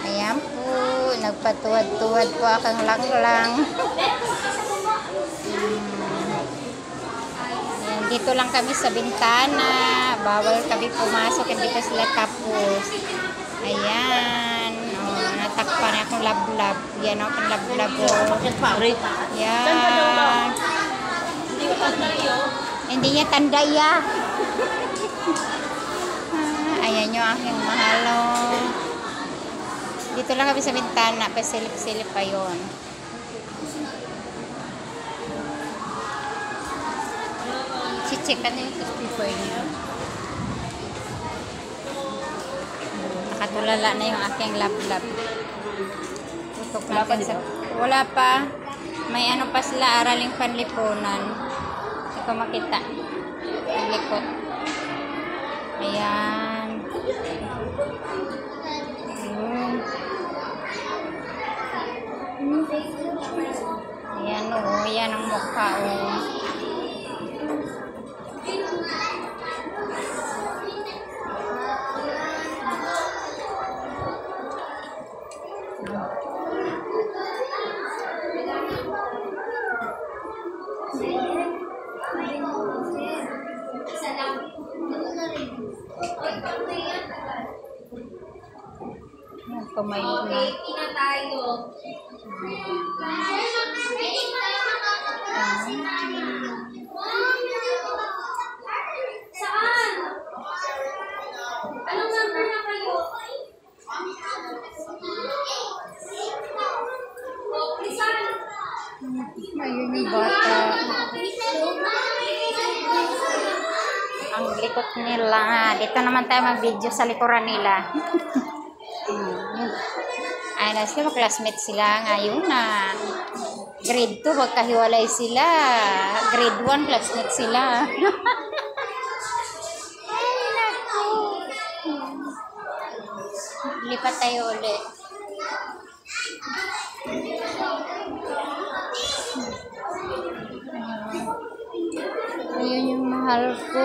Ayan po, nagpatuwad-tuwad po akong langlang. Ayan, dito lang kami sa bintana. Bawal kami pumasok, hindi pa sila tapos. Ayan. Oh, natakpan na akong lablab. Yan akong lablab. Yan. Hindi niya tanda ya. Ayan yung aking mahalo. Dito lang kami sa bintana. Pasilip-silip pa yun. Check ka na yung toothpaper niya. Nakatulala na yung aking lablab. Tutok natin sa... Wala pa. May ano pa sila, araling panlipunan. Hindi ko makita. Ang likot. Ayan. Ayan o. Ayan ang mukha o. Tumayo na. Na tayo. Saan? Anong number na kayo? Ayun yung bata. Ang likot nila. Dito naman tayo mag-video sa likuran nila. Ay, sila classmate sila ngayon na grade 2, magkahiwalay sila. Grade 1, classmate sila. Ay, naku. Lipat tayo ulit. Ayun yung mahal ko.